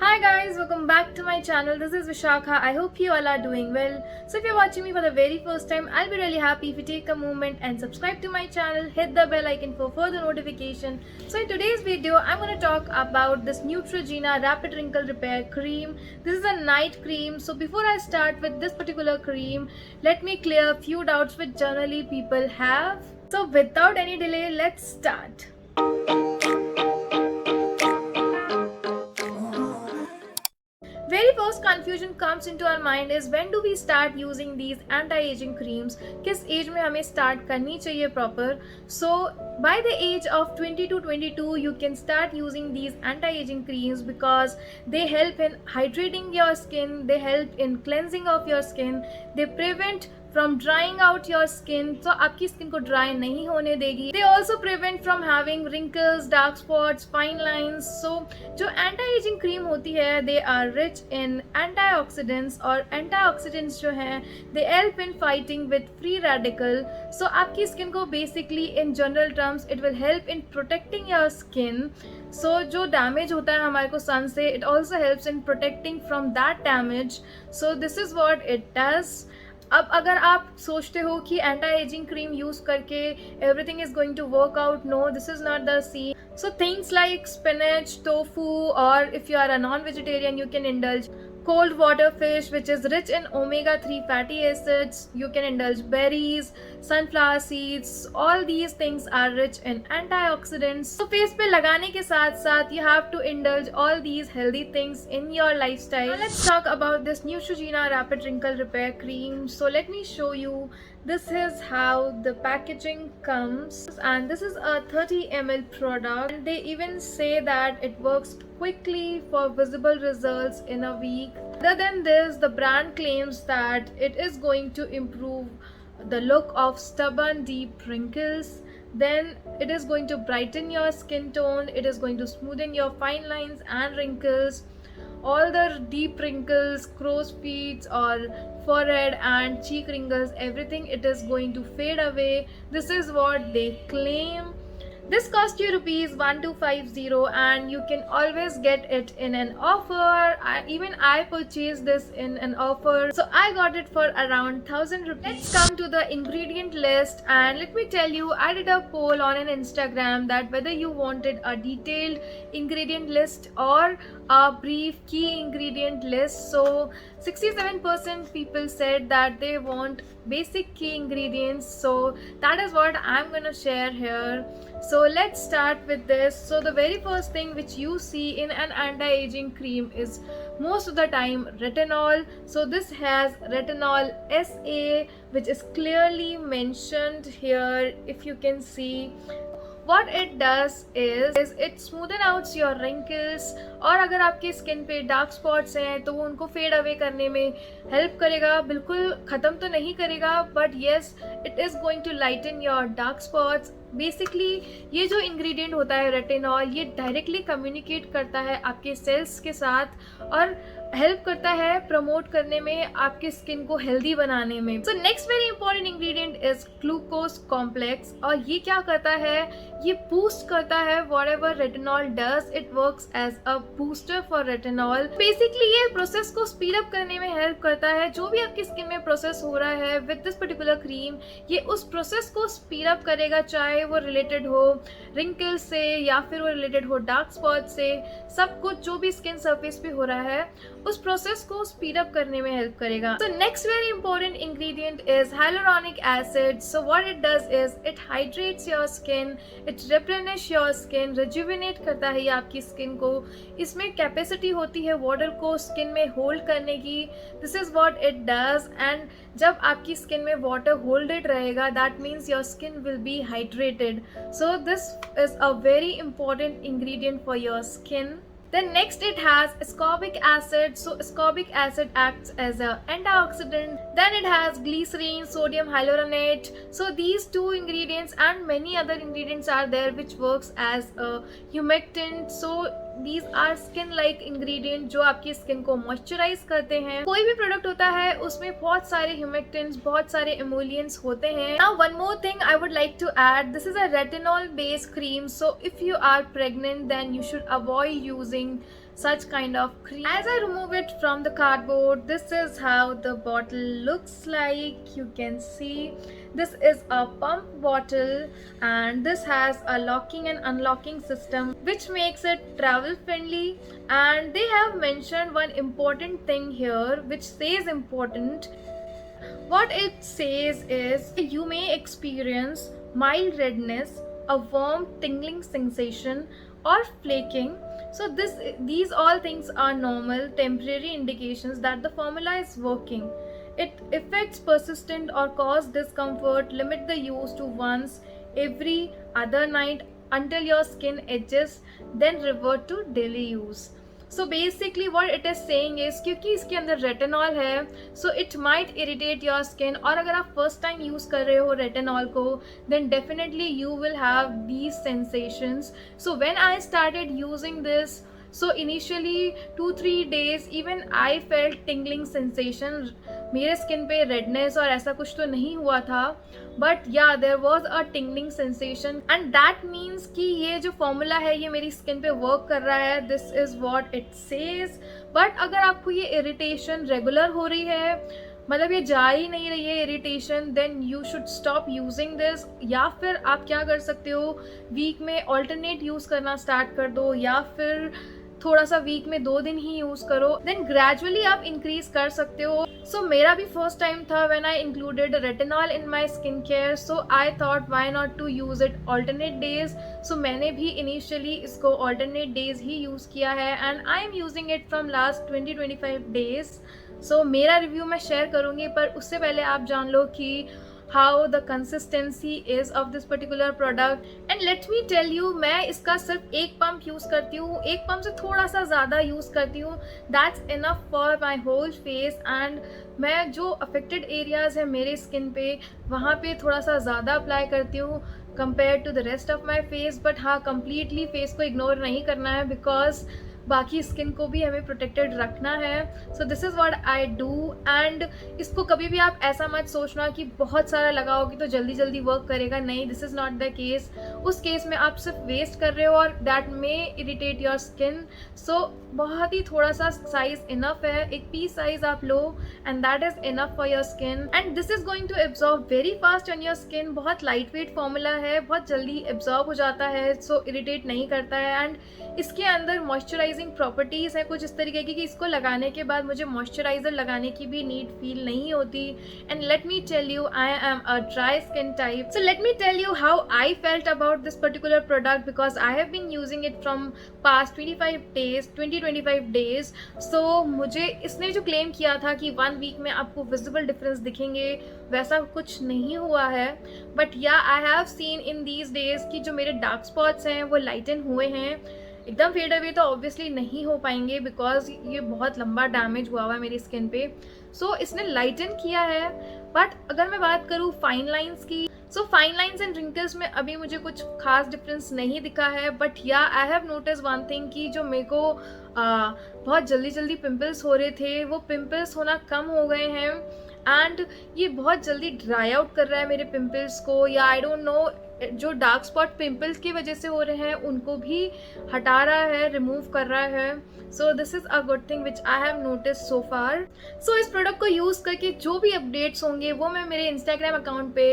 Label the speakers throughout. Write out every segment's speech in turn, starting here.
Speaker 1: Hi guys, welcome back to my channel. This is Vishakha. I hope you all are doing well. So if you're watching me for the very first time, I'll be really happy if you take a moment and subscribe to my channel, hit the bell icon for further notification. So in today's video, I'm going to talk about this Neutrogena Rapid Wrinkle Repair Cream. This is a night cream. So before I start with this particular cream, let me clear a few doubts which generally people have. So without any delay, let's start. Very first confusion comes into our mind is when do we start using these anti-aging creams? किस as में हमें start करनी चाहिए proper? So by the age of 20 to 22 you can start using these anti-aging creams because they help in hydrating your skin, they help in cleansing of your skin, they prevent from drying out your skin, so आपकी skin को dry नहीं होने देगी. They also prevent from having wrinkles, dark spots, fine lines. So जो anti-aging cream होती है, they are rich in antioxidants और antioxidants जो हैं, they help in fighting with free radical. So आपकी skin को basically in general terms it will help in protecting your skin. So जो damage होता है हमारे को sun से, it also helps in protecting from that damage. So this is what it does. अब अगर आप सोचते हो कि एंटी एजिंग क्रीम यूज करके everything is going to work out, no, this is not the scene. So things like spinach, tofu, और if you are a non vegetarian you can indulge cold water fish which is rich in omega-3 fatty acids. You can indulge berries, sunflower seeds. All these things are rich in antioxidants. So face पे लगाने के साथ साथ you have to indulge all these healthy things in your lifestyle. Now let's talk about this Neutrogena Rapid Wrinkle Repair Cream. So let me show you. This is how the packaging comes, and this is a 30 ml product, and they even say that it works quickly for visible results in a week. Other than this, the brand claims that it is going to improve the look of stubborn deep wrinkles. Then it is going to brighten your skin tone, it is going to smoothen your fine lines and wrinkles. All the deep wrinkles, crow's feet or forehead and cheek wrinkles, everything, it is going to fade away. This is what they claim. This cost you rupees 1250 and you can always get it in an offer. Even I purchased this in an offer, so I got it for around 1000 rupees. Let's come to the ingredient list, and let me tell you, I did a poll on an Instagram that whether you wanted a detailed ingredient list or a brief key ingredient list. So 67% people said that they want basic key ingredients, so that is what I'm gonna share here. So let's start with this. So the very first thing which you see in an anti-aging cream is most of the time retinol. So this has retinol SA, which is clearly mentioned here. If you can see, what it does is it smoothen out your wrinkles, और अगर आपके skin पे dark spots हैं तो वो उनको fade away करने में हेल्प करेगा. बिल्कुल ख़त्म तो नहीं करेगा, but yes, it is going to lighten your dark spots. Basically ये जो इंग्रेडिएंट होता है रेटिनॉल, ये डायरेक्टली कम्युनिकेट करता है आपके सेल्स के साथ और हेल्प करता है प्रमोट करने में, आपके स्किन को हेल्दी बनाने में. So next very important ingredient is glucose complex, और ये क्या करता है, ये बूस्ट करता है whatever retinol does. It works as a booster for retinol. Basically ये प्रोसेस को स्पीड अप करने में हेल्प करता है. जो भी आपकी स्किन में प्रोसेस हो रहा है विद दिस पर्टिकुलर क्रीम, ये उस प्रोसेस को स्पीड अप करेगा, चाहे वो रिलेटेड हो रिंकल से या फिर वो रिलेटेड हो डार्क स्पॉट से. सब कुछ जो भी स्किन सरफेस पे हो रहा है उस प्रोसेस को स्पीड अप करने में हेल्प करेगा. So next very important ingredient is hyaluronic acid. So what it does is it hydrates your skin, it replenish your skin, rejuvenate करता है ये आपकी स्किन को. इसमें कैपेसिटी होती है वाटर को स्किन में होल्ड करने की. This is what it does. And जब आपकी स्किन में वाटर होल्डेड रहेगा, that means your skin will be hydrated. So this is a very important ingredient for your skin. Then next it has ascorbic acid. So ascorbic acid acts as an antioxidant. Then it has glycerin, sodium hyaluronate. So these two ingredients and many other ingredients are there which works as a humectant. So these are skin like ingredient जो आपकी skin को moisturise करते हैं. कोई भी product होता है उसमें बहुत सारे humectants, बहुत सारे emollients होते हैं. Now one more thing I would like to add, this is a retinol based cream. So if you are pregnant then you should avoid using such kind of cream. As I remove it from the cardboard, this is how the bottle looks like. You can see this is a pump bottle, and this has a locking and unlocking system which makes it travel friendly. And they have mentioned one important thing here which says important. What it says is you may experience mild redness, a warm tingling sensation, or flaking. So these all things are normal temporary indications that the formula is working. It affects persistent or cause discomfort. Limit the use to once every other night until your skin adjusts, then revert to daily use. So basically what it is saying is क्योंकि इसके अंदर retinol है, so it might irritate your skin, और अगर आप first time use कर रहे हो रेटिनॉल को, then definitely you will have these sensations. So when I started using this, so initially 2-3 days even I felt tingling sensation. मेरे skin पे redness और ऐसा कुछ तो नहीं हुआ था, but yeah there was a tingling sensation, and that means कि ये जो फॉर्मूला है ये मेरी स्किन पे वर्क कर रहा है. This is what it says. But अगर आपको ये इरिटेशन रेगुलर हो रही है, मतलब ये जा ही नहीं रही है irritation, then you should stop using this. या फिर आप क्या कर सकते हो, वीक में ऑल्टरनेट यूज़ करना स्टार्ट कर दो, या फिर थोड़ा सा वीक में 2 दिन ही यूज़ करो, देन ग्रेजुअली आप इंक्रीज कर सकते हो. सो मेरा भी फर्स्ट टाइम था when I included retinol in my skin care, so I thought why not to use it alternate days. सो मैंने भी इनिशियली इसको ऑल्टरनेट डेज ही यूज़ किया है, and I am using it from last 20-25 days. सो मेरा review मैं share करूँगी, पर उससे पहले आप जान लो कि how the consistency is of this particular product. And let me tell you, मैं इसका सिर्फ एक पंप यूज़ करती हूँ, एक पंप से थोड़ा सा ज़्यादा यूज़ करती हूँ. That's enough for my whole face. and मैं जो अफेक्टेड एरियाज़ है मेरे स्किन पे, वहाँ पे थोड़ा सा ज़्यादा अप्लाई करती हूँ compare to the rest of my face. But हाँ, कम्प्लीटली फेस को इग्नोर नहीं करना है, बिकॉज बाकी स्किन को भी हमें प्रोटेक्टेड रखना है. So this is what I do. And इसको कभी भी आप ऐसा मत सोचना कि बहुत सारा लगाओगे तो जल्दी जल्दी वर्क करेगा. नहीं, this is not the case. उस केस में आप सिर्फ वेस्ट कर रहे हो, और that may irritate your skin. So बहुत ही थोड़ा सा साइज इनफ है, एक पीस साइज आप लो, and that is enough for your skin. And this is going to absorb very fast on your skin. बहुत लाइट वेट फॉर्मूला है, बहुत जल्दी एब्जॉर्ब हो जाता है, सो इरिटेट नहीं करता है. एंड इसके अंदर मॉइस्चराइजिंग प्रॉपर्टीज़ है कुछ इस तरीके की कि इसको लगाने के बाद मुझे मॉइस्चराइज़र लगाने की भी नीड फील नहीं होती. And let me tell you, I am a dry skin type. So let me tell you how I felt about this particular product, because I have been using it from past 20-25 days. So मुझे इसने जो claim किया था कि 1 week में आपको visible difference दिखेंगे, वैसा कुछ नहीं हुआ है. बट या I have seen in these days कि जो मेरे डार्क स्पॉट्स हैं वो लाइटन हुए हैं. एकदम फेड अवे तो ऑब्वियसली नहीं हो पाएंगे, बिकॉज ये बहुत लंबा डैमेज हुआ हुआ है मेरी स्किन पे. सो इसने लाइटन किया है. बट अगर मैं बात करूँ फाइन लाइंस की, so fine lines and wrinkles में अभी मुझे कुछ खास डिफरेंस नहीं दिखा है. बट या आई हैव नोटिस वन थिंग कि जो मेरे को बहुत जल्दी जल्दी पिंपल्स हो रहे थे, वो पिंपल्स होना कम हो गए हैं. एंड ये बहुत जल्दी ड्राई आउट कर रहा है मेरे पिंपल्स को, या आई डोंट नो, जो डार्क स्पॉट पिंपल्स की वजह से हो रहे हैं उनको भी हटा रहा है, रिमूव कर रहा है. So this is a good thing which I have notice so far. So इस प्रोडक्ट को यूज़ करके जो भी अपडेट्स होंगे वो मैं मेरे इंस्टाग्राम अकाउंट पे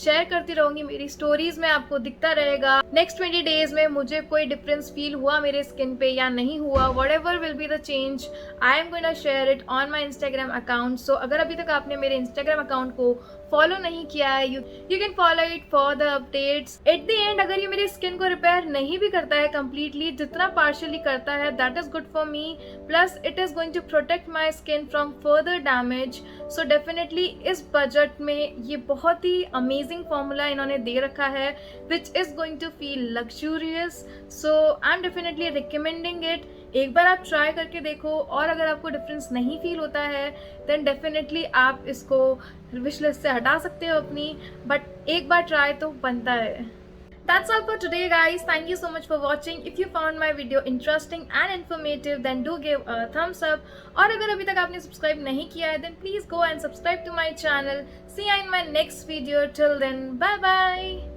Speaker 1: शेयर करती रहूँगी, मेरी स्टोरीज में आपको दिखता रहेगा. नेक्स्ट 20 डेज में मुझे कोई डिफरेंस फील हुआ मेरे स्किन पे या नहीं हुआ, whatever will be the change, I am going to share it on my Instagram account. So अगर अभी तक आपने मेरे इंस्टाग्राम अकाउंट को फॉलो नहीं किया है, you can follow it for the updates. At the end अगर ये मेरी स्किन को रिपेयर नहीं भी करता है कम्प्लीटली, जितना पार्शियली करता है that is good for me. Plus it is going to protect my skin from further damage. So definitely इस बजट में ये बहुत ही अमेजिंग फॉर्मूला इन्होंने दे रखा है, which is going to feel luxurious. So I am definitely recommending it. एक बार आप ट्राई करके देखो, और अगर आपको डिफरेंस नहीं फील होता है देन डेफिनेटली आप इसको विश लिस्ट से हटा सकते हो अपनी. बट एक बार ट्राई तो बनता है. That's all for today, guys. Thank you so much for watching. If you found my video interesting and informative, then do give a thumbs up. और अगर अभी तक आपने सब्सक्राइब नहीं किया है, then please go and subscribe to my channel. See you in my next video. Till then, bye bye.